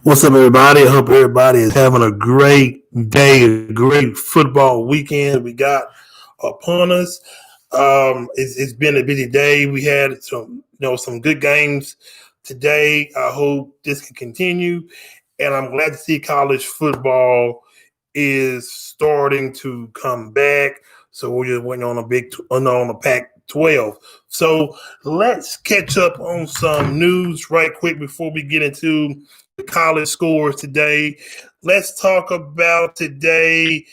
What's up, everybody? I hope everybody is having a great day, a great football weekend we got upon us. It's been a busy day. We had some good games today. I hope this can continue, and I'm glad to see college football is starting to come back. So we're just waiting on a Pac-12. So let's catch up on some news right quick before we get into the college scores today. Let's talk about today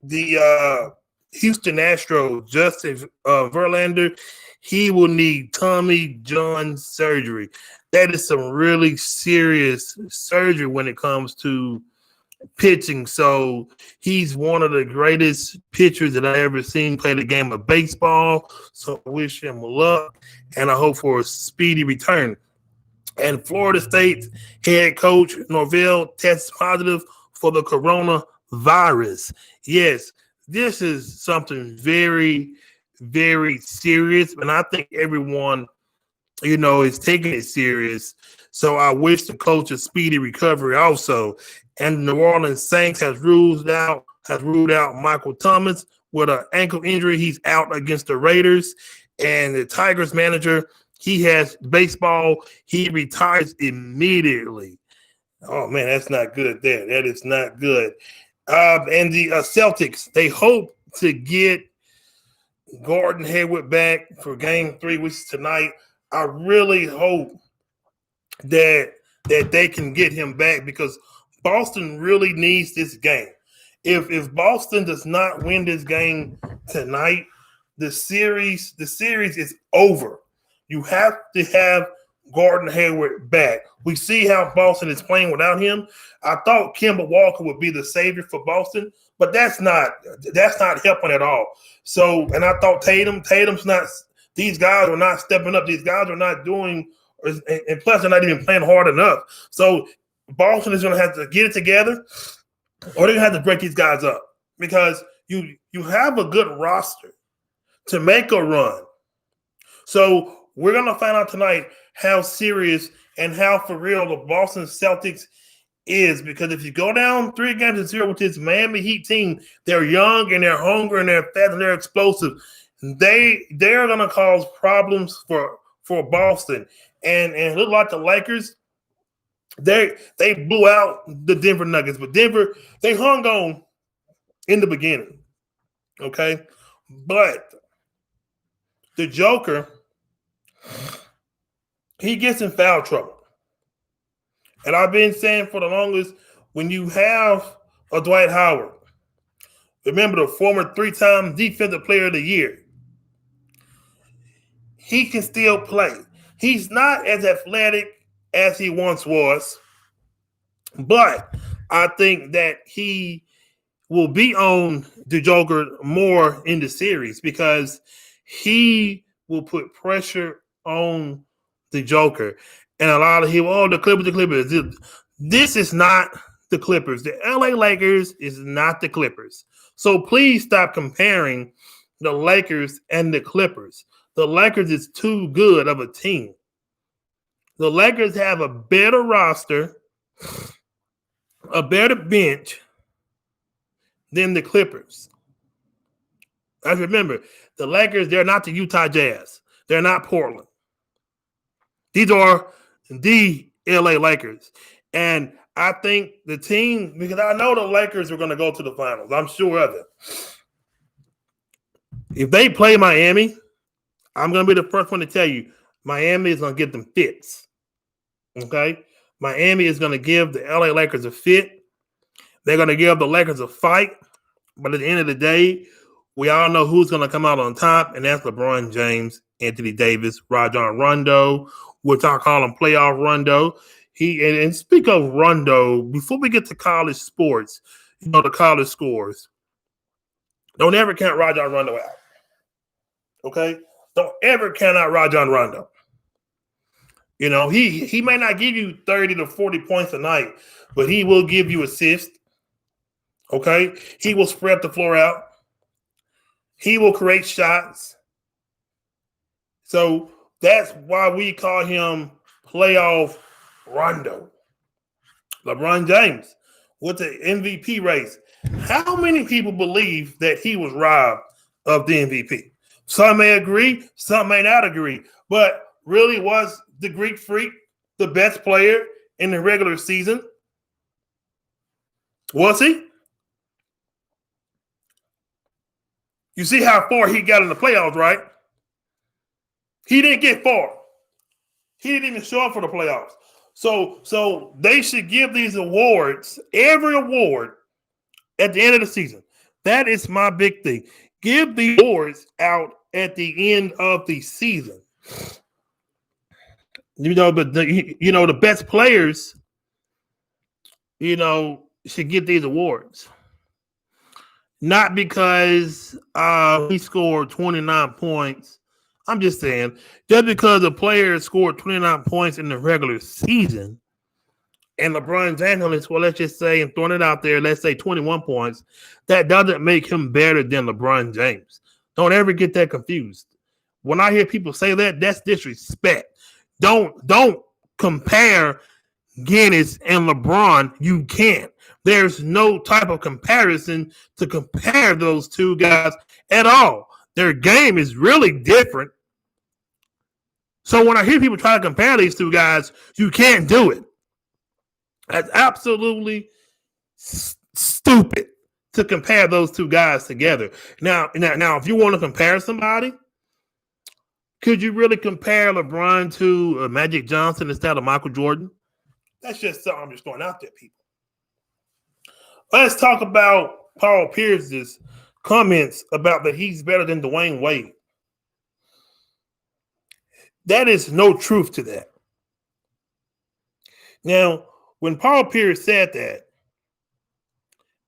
the Houston Astros, Justin Verlander. He will need Tommy John surgery. That is some really serious surgery when it comes to pitching. So he's one of the greatest pitchers that I ever seen play the game of baseball. So I wish him luck, and I hope for a speedy return. And Florida State head coach Norvell tests positive for the coronavirus. Yes, this is something very, very serious, and I think everyone, is taking it serious. So I wish the coach a speedy recovery also. And the New Orleans Saints has ruled out Michael Thomas with an ankle injury. He's out against the Raiders. And the Tigers manager, he has baseball. He retires immediately. Oh, man, that's not good there. That is not good. And the Celtics, they hope to get Gordon Hayward back for Game 3, which is tonight. I really hope that they can get him back because Boston really needs this game. If Boston does not win this game tonight, the series is over. You have to have Gordon Hayward back. We see how Boston is playing without him. I thought Kemba Walker would be the savior for Boston, but that's not helping at all. So, and I thought Tatum's not. These guys are not stepping up. These guys are not doing, and plus they're not even playing hard enough. So Boston is going to have to get it together, or they're going to have to break these guys up because you have a good roster to make a run. So we're going to find out tonight how serious and how for real the Boston Celtics is, because if you go down 3-0 with this Miami Heat team, they're young and they're hungry and they're fast and they're explosive. They're going to cause problems for Boston. And look like the Lakers, they blew out the Denver Nuggets, but Denver, they hung on in the beginning. Okay? But the Joker, he gets in foul trouble. And I've been saying for the longest, when you have a Dwight Howard, remember the former 3-time Defensive Player of the Year, he can still play. He's not as athletic as he once was, but I think that he will be on the Joker more in the series because he will put pressure on the Joker. And a lot of people, the Clippers. This is not the Clippers. The LA Lakers is not the Clippers. So please stop comparing the Lakers and the Clippers. The Lakers is too good of a team. The Lakers have a better roster, a better bench than the Clippers. I remember, the Lakers, they're not the Utah Jazz. They're not Portland. These are the LA Lakers. And I think the team, because I know the Lakers are going to go to the finals. I'm sure of it. If they play Miami, I'm going to be the first one to tell you, Miami is going to get them fits. Okay? Miami is going to give the LA Lakers a fit. They're going to give the Lakers a fight. But at the end of the day, we all know who's going to come out on top, and that's LeBron James, Anthony Davis, Rajon Rondo, which I call him playoff Rondo. And speak of Rondo, before we get to college sports, the college scores, don't ever count Rajon Rondo out. Okay? Don't ever count out Rajon Rondo. He may not give you 30 to 40 points a night, but he will give you assists. Okay? He will spread the floor out. He will create shots. So that's why we call him playoff Rondo. LeBron James with the MVP race. How many people believe that he was robbed of the MVP? Some may agree, some may not agree. But really, was the Greek Freak the best player in the regular season? Was he? You see how far he got in the playoffs, right? He didn't get far. He didn't even show up for the playoffs. So they should give these awards, every award, at the end of the season. That is my big thing. Give the awards out at the end of the season. But the best players, should get these awards. Not because he scored 29 points. I'm just saying, just because a player scored 29 points in the regular season, and LeBron James, let's just say, and throwing it out there, let's say 21 points, that doesn't make him better than LeBron James. Don't ever get that confused. When I hear people say that, that's disrespect. Don't compare Giannis and LeBron. You can't. There's no type of comparison to compare those two guys at all. Their game is really different. So when I hear people try to compare these two guys, you can't do it. That's absolutely stupid to compare those two guys together. Now, if you want to compare somebody, could you really compare LeBron to Magic Johnson instead of Michael Jordan? That's just something I'm just throwing out there, people. Let's talk about Paul Pierce's comments about that he's better than Dwayne Wade. That is no truth to that. Now, when Paul Pierce said that,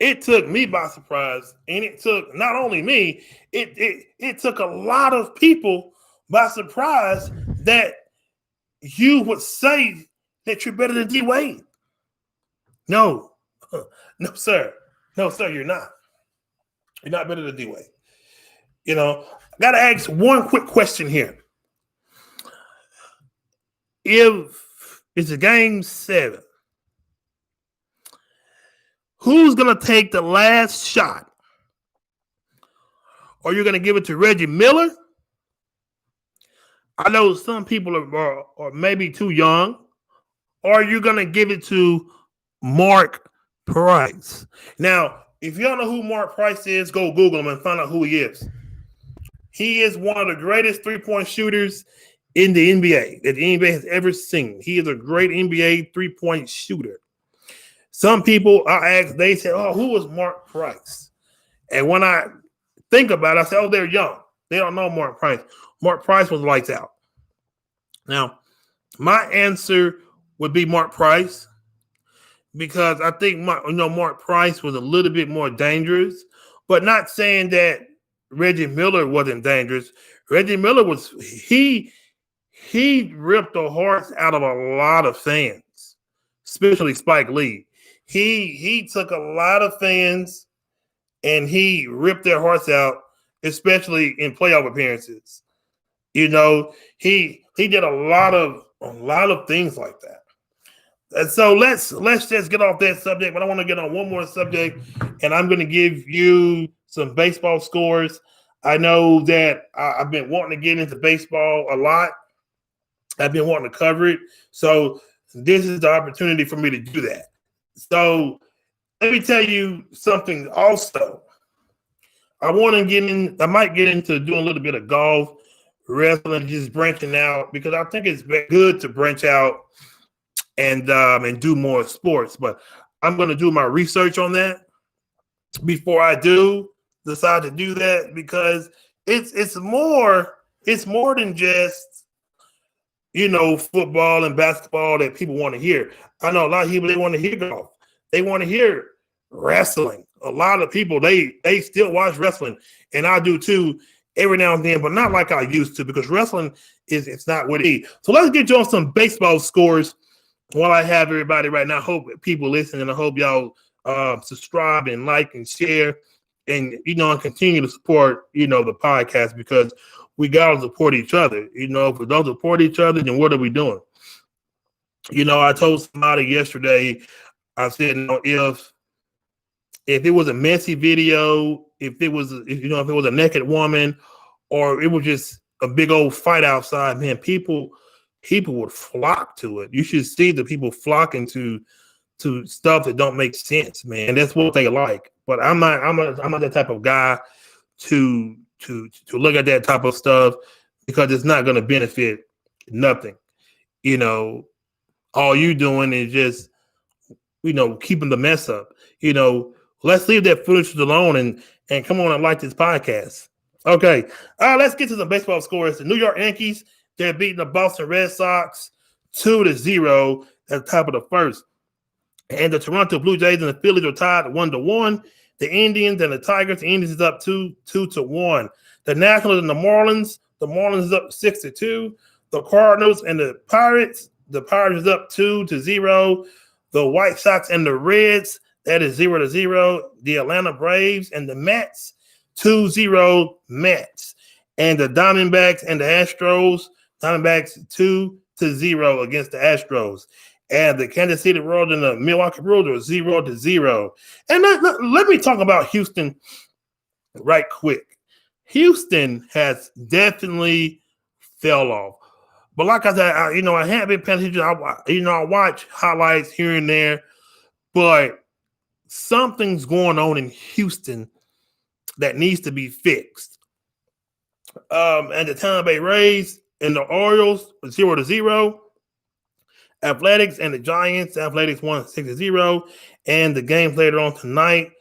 it took me by surprise, and it took not only me, it took a lot of people by surprise that you would say that you're better than D Wade. No, sir. No, sir, you're not. You're not better than D Wade. I got to ask one quick question here. If it's a game 7, who's going to take the last shot? Are you going to give it to Reggie Miller? I know some people are maybe too young. Or are you going to give it to Mark Price? Now, if you don't know who Mark Price is, go Google him and find out who he is. He is one of the greatest three-point shooters in the NBA that the NBA has ever seen. He is a great NBA three-point shooter. Some people I asked, they said, "Oh, who was Mark Price?" And when I think about it, I said, "Oh, they're young. They don't know Mark Price." Mark Price was lights out. Now, my answer would be Mark Price because I think Mark Price was a little bit more dangerous, but not saying that Reggie Miller wasn't dangerous. Reggie Miller was he ripped the hearts out of a lot of fans, especially Spike Lee. He took a lot of fans and he ripped their hearts out, especially in playoff appearances. He did a lot of things like that. And so let's just get off that subject, but I want to get on one more subject, and I'm going to give you some baseball scores. I know that I've been wanting to get into baseball a lot. I've been wanting to cover it. So this is the opportunity for me to do that. So let me tell you something also. I might get into doing a little bit of golf, wrestling, just branching out, because I think it's good to branch out and do more sports. But I'm going to do my research on that before I decide to do that, because it's more than just football and basketball that people want to hear. I know a lot of people, they want to hear golf. They want to hear wrestling. A lot of people, they still watch wrestling, and I do too every now and then, but not like I used to, because wrestling it's not what it is. So let's get you on some baseball scores while I have everybody right now. I hope people listening. I hope y'all subscribe and like and share, and and continue to support the podcast, because we gotta support each other. If we don't support each other, then what are we doing? I told somebody yesterday, I said, if it was a messy video, if it was a naked woman, or it was just a big old fight outside, man, people would flock to it. You should see the people flocking to stuff that don't make sense, man. That's what they like. But I'm not that type of guy to look at that type of stuff because it's not going to benefit nothing. All you doing is just keeping the mess up. Let's leave that footage alone and come on and like this podcast. Okay, let's get to some baseball scores. The New York Yankees, they're beating the Boston Red Sox 2-0 at the top of the first. And the Toronto Blue Jays and the Phillies are tied 1-1. The Indians and the Tigers, the Indians is up 2-1. The Nationals and the Marlins is up 6-2. The Cardinals and the Pirates is up 2-0. The White Sox and the Reds, that is 0-0. The Atlanta Braves and the Mets, 2-0 Mets. And the Diamondbacks and the Astros, Diamondbacks 2-0 against the Astros. And the Kansas City Royals and the Milwaukee Brewers are 0-0. And let me talk about Houston right quick. Houston has definitely fell off. But like I said, I haven't been paying attention. I watch highlights here and there, but something's going on in Houston that needs to be fixed. And the Tampa Bay Rays and the Orioles 0-0. Athletics and the Giants. Athletics won 6-0. And the games later on tonight,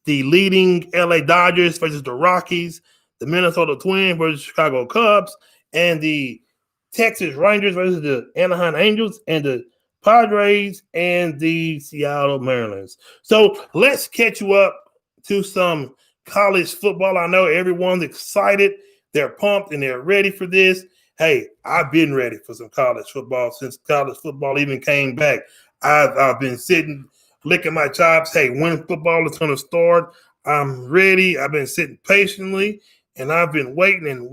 the leading LA Dodgers versus the Rockies, the Minnesota Twins versus the Chicago Cubs, and the Texas Rangers versus the Anaheim Angels, and the Padres and the Seattle Mariners. So let's catch you up to some college football. I know everyone's excited. They're pumped and they're ready for this. Hey, I've been ready for some college football since college football even came back. I've been sitting, licking my chops. Hey, when football is going to start, I'm ready. I've been sitting patiently, and I've been waiting, and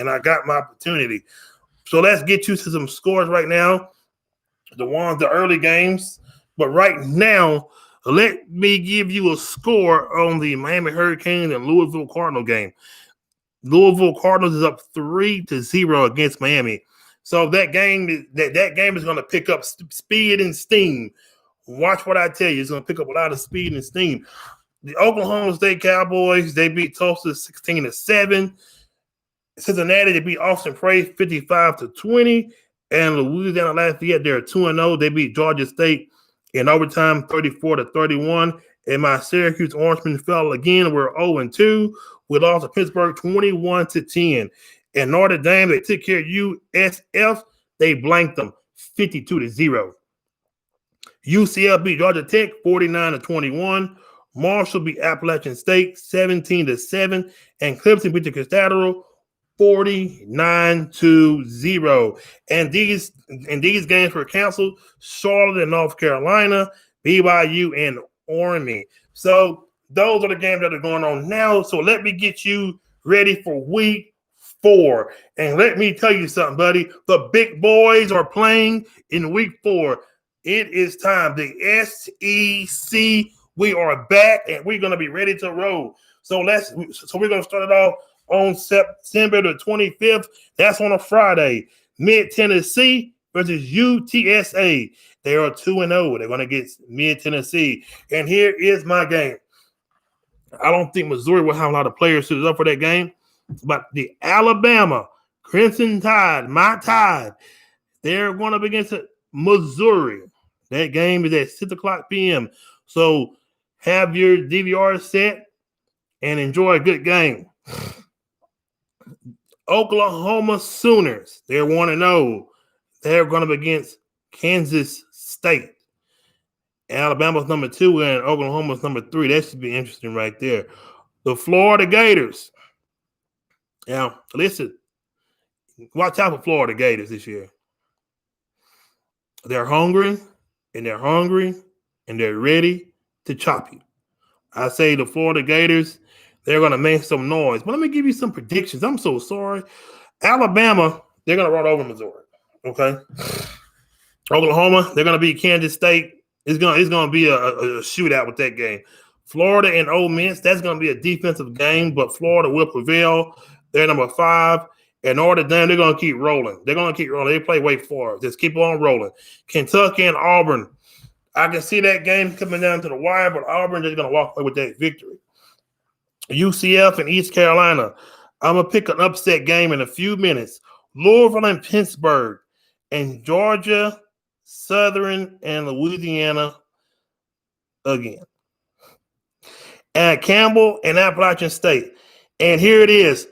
I got my opportunity. So let's get you to some scores right now, the early games. But right now, let me give you a score on the Miami Hurricanes and Louisville Cardinal game. Louisville Cardinals is up 3-0 against Miami. So that game is going to pick up speed and steam. Watch what I tell you. It's going to pick up a lot of speed and steam. The Oklahoma State Cowboys, they beat Tulsa 16-7. Cincinnati, they beat Austin Prey 55-20. And Louisiana Lafayette, they're 2-0. They beat Georgia State in overtime 34-31. And my Syracuse Orangemen fell again. We're 0-2. We lost to Pittsburgh 21-10. And Notre Dame, they took care of USF. They blanked them 52-0. UCF beat Georgia Tech 49-21. Marshall beat Appalachian State 17-7. And Clemson beat the Cathedral 49-0. And these games were canceled. Charlotte and North Carolina, BYU and Army. So those are the games that are going on now. So let me get you ready for week 4. And let me tell you something, buddy. The big boys are playing in week 4. It is time. The SEC, we are back, and we're going to be ready to roll. So we're going to start it off on September the 25th. That's on a Friday. Mid-Tennessee versus UTSA. They are 2-0. They're going to get Mid-Tennessee. And here is my game. I don't think Missouri will have a lot of players suited up for that game. But the Alabama Crimson Tide, my Tide, they're going up against Missouri. That game is at 6 o'clock p.m. So have your DVR set and enjoy a good game. Oklahoma Sooners, they're 1-0. They're going up against Kansas State. Alabama's number 2 and Oklahoma's number 3. That should be interesting right there. The Florida Gators. Now, listen, watch out for Florida Gators this year. They're hungry, and they're ready to chop you. I say the Florida Gators, they're going to make some noise. But let me give you some predictions. I'm so sorry. Alabama, they're going to run over Missouri, okay? Oklahoma, they're going to beat Kansas State. It's gonna be a shootout with that game. Florida and Ole Miss, that's going to be a defensive game, but Florida will prevail. They're number 5. And Notre Dame, they're going to keep rolling. They're going to keep rolling. They play Wake Forest. Just keep on rolling. Kentucky and Auburn, I can see that game coming down to the wire, but Auburn is going to walk away with that victory. UCF and East Carolina, I'm going to pick an upset game in a few minutes. Louisville and Pittsburgh, and Georgia, Southern, and Louisiana again. And Campbell and Appalachian State. And here it is.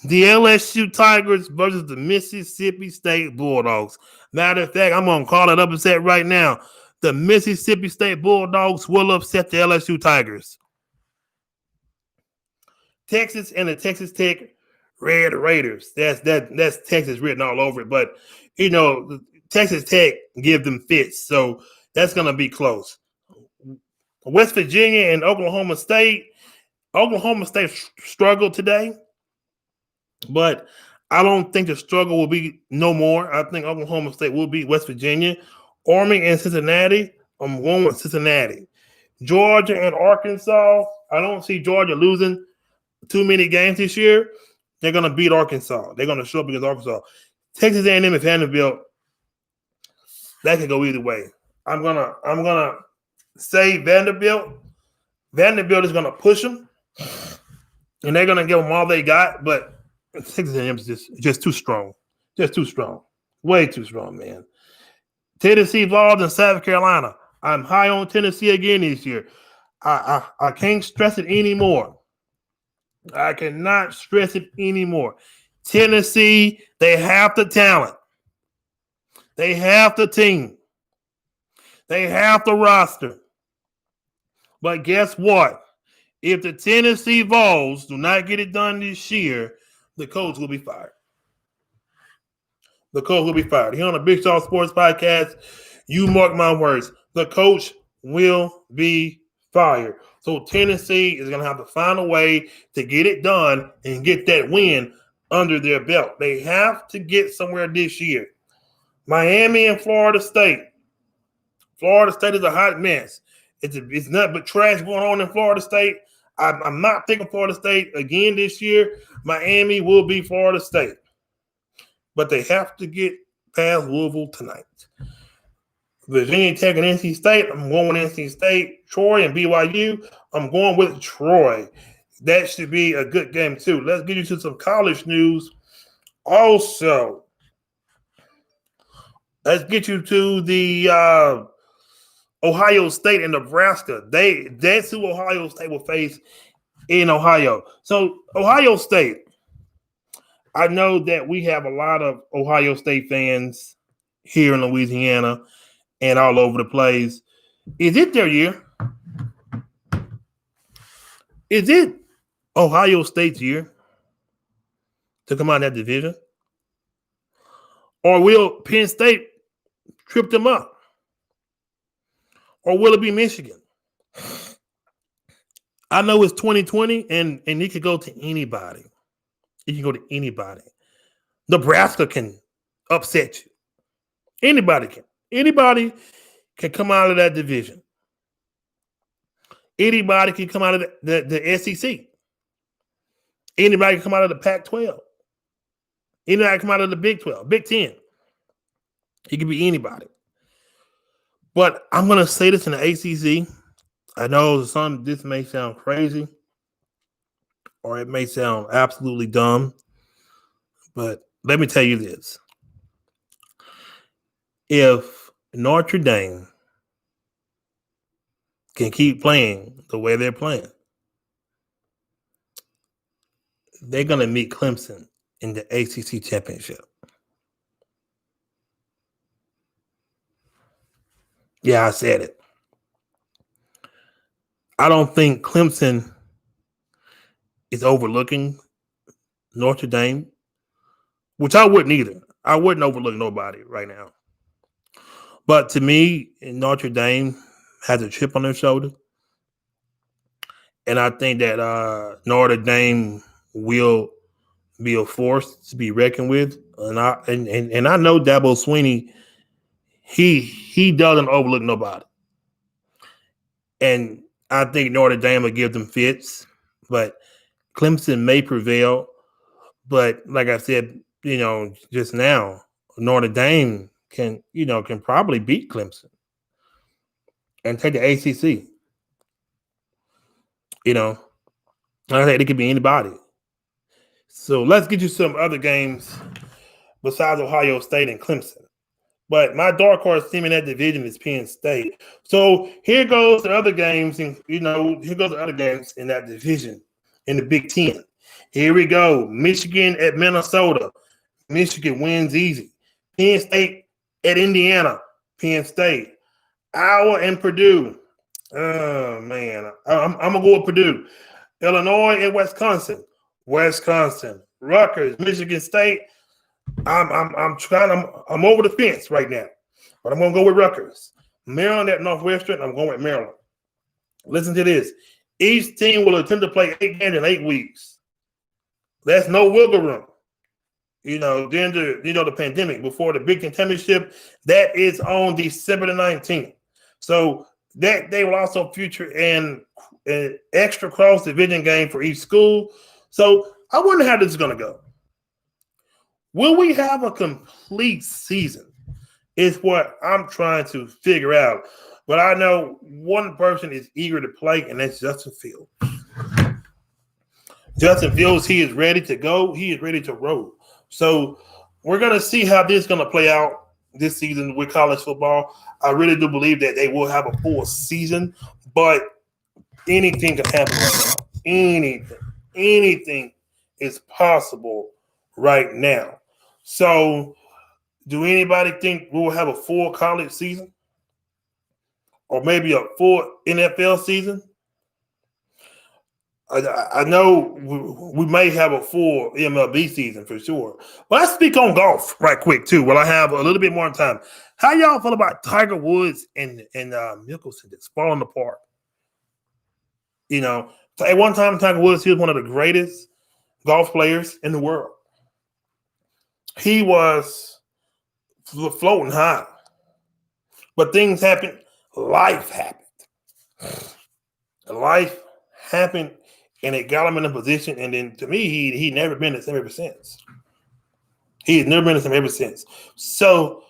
The LSU Tigers versus the Mississippi State Bulldogs. Matter of fact, I'm going to call it upset right now. The Mississippi State Bulldogs will upset the LSU Tigers. Texas and the Texas Tech Red Raiders. That's Texas written all over it. But, Texas Tech give them fits. So that's going to be close. West Virginia and Oklahoma State. Oklahoma State struggled today. But I don't think the struggle will be no more. I think Oklahoma State will beat West Virginia. Army and Cincinnati, I'm going with Cincinnati. Georgia and Arkansas, I don't see Georgia losing too many games this year. They're going to beat Arkansas. They're going to show up against Arkansas. Texas A&M and Vanderbilt, that could go either way. I'm gonna say Vanderbilt. Vanderbilt is going to push them, and they're going to give them all they got, but Texas A&M is just too strong. Just too strong. Way too strong, man. Tennessee Vols and South Carolina. I'm high on Tennessee again this year. I can't stress it anymore. I cannot stress it anymore. Tennessee, they have the talent. They have the team. They have the roster. But guess what? If the Tennessee Vols do not get it done this year, the coach will be fired. The coach will be fired. Here on the Big Shaw Sports Podcast, you mark my words, the coach will be fired. So Tennessee is going to have to find a way to get it done and get that win under their belt. They have to get somewhere this year. Miami and Florida State. Florida State is a hot mess. It's nothing but trash going on in Florida State. I'm not thinking Florida State again this year. Miami will be Florida State. But they have to get past Louisville tonight. Virginia Tech and NC State, I'm going with NC State. Troy and BYU, I'm going with Troy. That should be a good game too. Let's get you to some college news. Also, let's get you to the Ohio State and Nebraska. That's who Ohio State will face in Ohio. So Ohio State, I know that we have a lot of Ohio State fans here in Louisiana and all over the place. Is it their year? Is it Ohio State's year to come out of that division? Or will Penn State trip them up? Or will it be Michigan? I know it's 2020, and it could go to anybody. It can go to anybody. Nebraska can upset you. Anybody can. Anybody can come out of that division. Anybody can come out of the SEC. Anybody can come out of the Pac-12. Anybody can come out of the Big 12, Big 10. It could be anybody. But I'm going to say this in the ACC. I know this may sound crazy or it may sound absolutely dumb, but let me tell you this. If Notre Dame can keep playing the way they're playing, they're going to meet Clemson in the ACC championship. Yeah, I said it. I don't think Clemson is overlooking Notre Dame, which I wouldn't either. I wouldn't overlook nobody right now. But to me, Notre Dame has a chip on their shoulder. And I think that Notre Dame will be a force to be reckoned with. And I know Dabo Swinney, he doesn't overlook nobody. And I think Notre Dame will give them fits, but Clemson may prevail. But like I said, just now, Notre Dame can probably beat Clemson and take the ACC. Like I said, it could be anybody. So let's get you some other games besides Ohio State and Clemson. But my dark horse team in that division is Penn State. So here goes the other games, and here goes the other games in that division in the Big Ten. Here we go. Michigan at Minnesota. Michigan wins easy. Penn State at Indiana. Penn State. Iowa and Purdue. Oh man, I'm gonna go with Purdue. Illinois and Wisconsin. Wisconsin. Rutgers. Michigan State. I'm over the fence right now, but I'm gonna go with Rutgers. Maryland at Northwestern. I'm going with Maryland. Listen to this. Each team will attempt to play 8 games in 8 weeks. That's no wiggle room. During the pandemic, before the Big Ten Championship, that is on December the 19th. So that they will also feature an extra cross division game for each school. So I wonder how this is going to go. Will we have a complete season? Is what I'm trying to figure out. But I know one person is eager to play, and that's Justin Fields. Justin Fields, he is ready to go. He is ready to roll. So we're going to see how this is going to play out this season with college football. I really do believe that they will have a full season, but anything can happen right now. Anything is possible right now. So do anybody think we'll have a full college season or maybe a full NFL season? I know we may have a full MLB season for sure. But let's speak on golf right quick, too, while I have a little bit more time. How y'all feel about Tiger Woods and Mickelson that's falling apart? At one time, Tiger Woods, he was one of the greatest golf players in the world. He was floating high. But things happened. Life happened. Life happened. And it got him in a position, and then to me, he never been the same ever since. He has never been the same ever since. So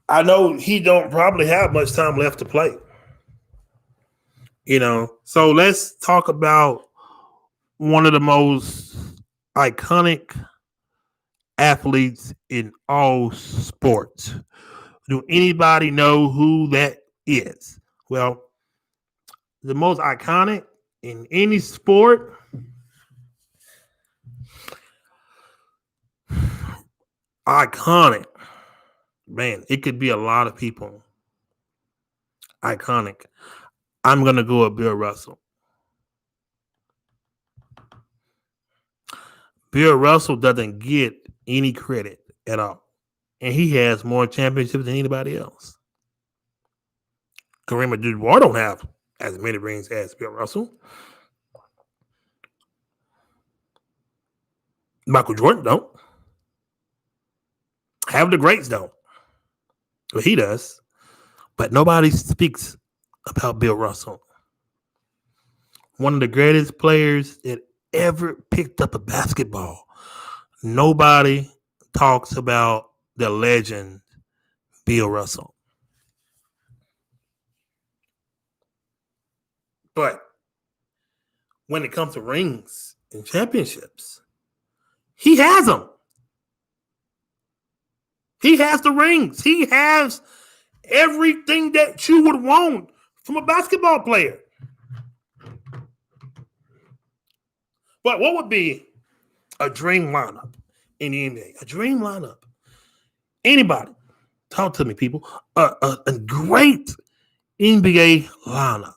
I know he don't probably have much time left to play. So let's talk about one of the most iconic athletes in all sports. Do anybody know who that is? Well, the most iconic in any sport, iconic. Man, it could be a lot of people. Iconic. I'm going to go with Bill Russell. Bill Russell doesn't get any credit at all. And he has more championships than anybody else. Kareem Abdul-Jabbar don't have as many rings as Bill Russell. Michael Jordan don't. Half the greats don't. But he does. But nobody speaks about Bill Russell. One of the greatest players that ever picked up a basketball. Nobody talks about the legend, Bill Russell. But when it comes to rings and championships, he has them. He has the rings. He has everything that you would want from a basketball player. But what would be a dream lineup in the NBA? A dream lineup. Anybody, talk to me, people. A great NBA lineup.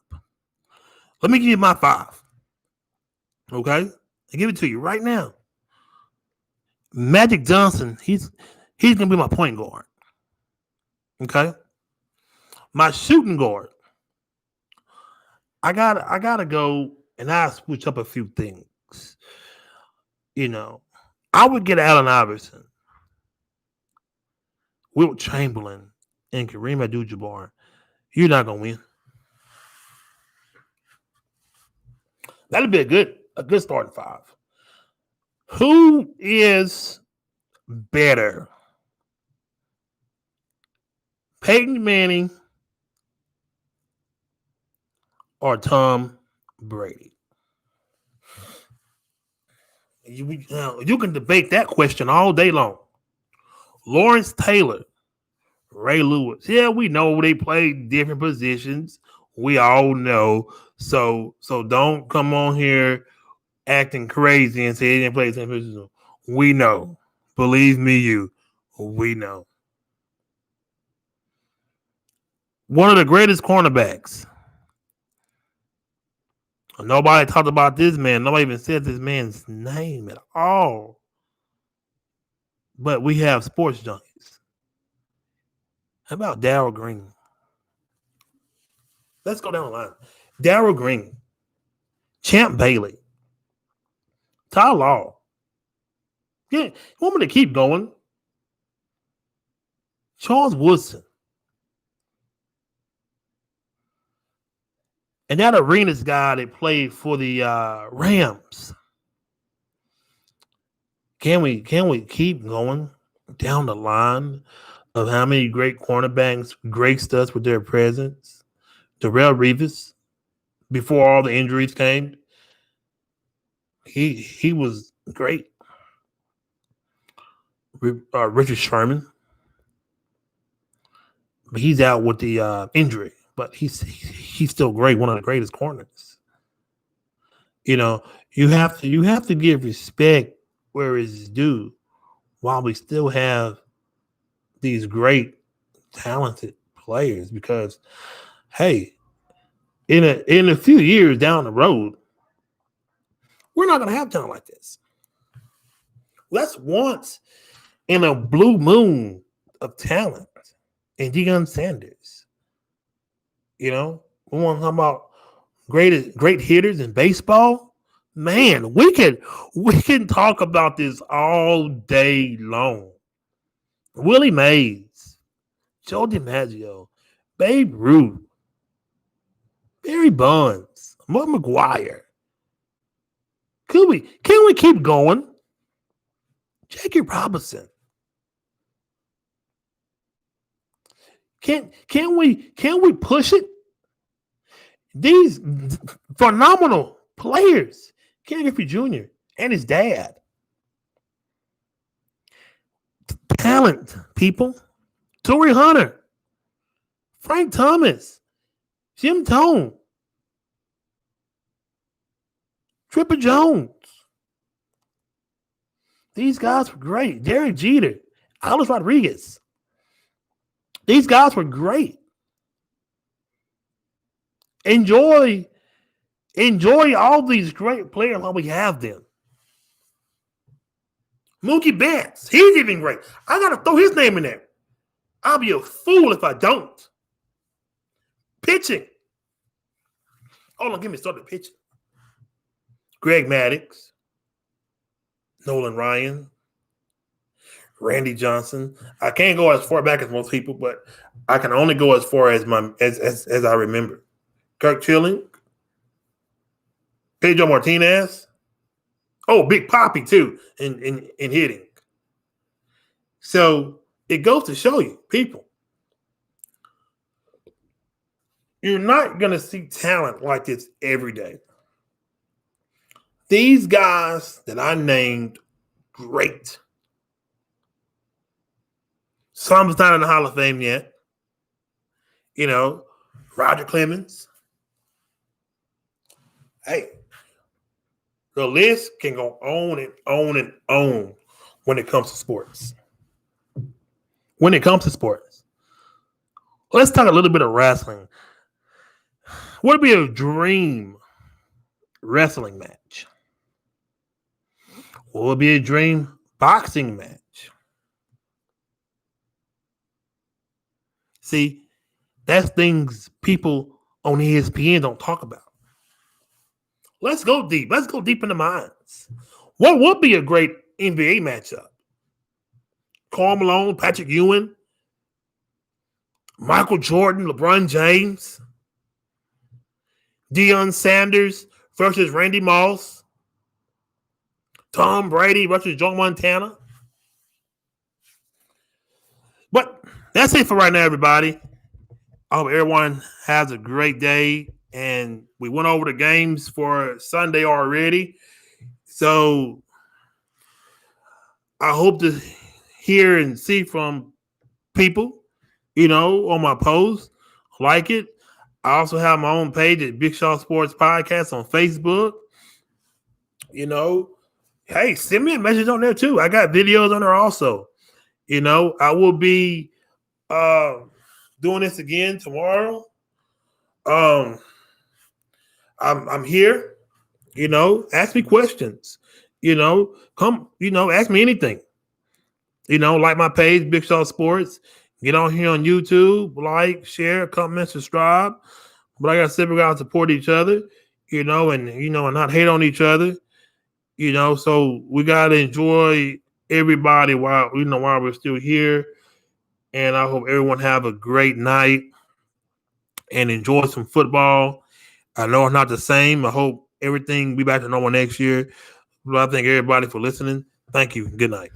Let me give you my 5. Okay? I give it to you right now. Magic Johnson, he's going to be my point guard. Okay? My shooting guard, I gotta go, and I switch up a few things. I would get Allen Iverson, Wilt Chamberlain, and Kareem Abdul-Jabbar, you're not gonna win. That'll be a good starting five. Who is better, Peyton Manning or Tom Brady? You can debate that question all day long. Lawrence Taylor, Ray Lewis. Yeah, we know they play different positions. We all know. So don't come on here acting crazy and say they didn't play the same position. We know. Believe me, we know. One of the greatest cornerbacks. Nobody talked about this man. Nobody even said this man's name at all. But we have sports junkies. How about Darryl Green? Let's go down the line. Darryl Green, Champ Bailey, Ty Law. Yeah, you want me to keep going? Charles Woodson. And that Arenas guy that played for the Rams. Can we keep going down the line of how many great cornerbacks graced us with their presence? Darrelle Revis, before all the injuries came, he was great. Richard Sherman, but he's out with the injury, but he's still great. One of the greatest corners. You know, you have to give respect where it's due, while we still have these great, talented players. Because, hey, in a few years down the road, we're not going to have talent like this. That's once in a blue moon of talent. And Deion Sanders. You know, we want to talk about great hitters in baseball. Man, we can talk about this all day long. Willie Mays, Joe DiMaggio, Babe Ruth, Barry Bonds, Mark McGwire. Can we keep going? Jackie Robinson. Can we push it? These phenomenal players, Ken Griffey Jr. and his dad, talent people, Torrey Hunter, Frank Thomas, Jim Tone, Tripper Jones. These guys were great. Derek Jeter, Alex Rodriguez. These guys were great. Enjoy all these great players while we have them. Mookie Betts, he's even great. I got to throw his name in there. I'll be a fool if I don't. Pitching. Hold on, give me started pitching. Greg Maddux, Nolan Ryan, Randy Johnson. I can't go as far back as most people, but I can only go as far as as I remember. Kirk Chilling, Pedro Martinez. Oh, Big Poppy too in hitting. So it goes to show you, people, you're not going to see talent like this every day. These guys that I named, great. Some's not in the Hall of Fame yet. You know, Roger Clemens. Hey, the list can go on and on and on when it comes to sports. When it comes to sports. Let's talk a little bit of wrestling. What would be a dream wrestling match? What would be a dream boxing match? See, that's things people on ESPN don't talk about. Let's go deep. Let's go deep in the minds. What would be a great NBA matchup? Karl Malone, Patrick Ewing, Michael Jordan, LeBron James, Deion Sanders versus Randy Moss, Tom Brady versus Joe Montana. But that's it for right now, everybody. I hope everyone has a great day. And we went over the games for Sunday already. So I hope to hear and see from people, on my post. Like it. I also have my own page at Big Shaw Sports Podcast on Facebook. Hey, send me a message on there too. I got videos on there also. I will be doing this again tomorrow. I'm here. Ask me questions. Come. Ask me anything. Like my page, Big Shaw Sports. Get on here on YouTube, like, share, comment, subscribe. But like I said, we gotta support each other, and not hate on each other. So we gotta enjoy everybody while we're still here. And I hope everyone have a great night and enjoy some football. I know it's not the same. I hope everything be back to normal next year. But I thank everybody for listening. Thank you. Good night.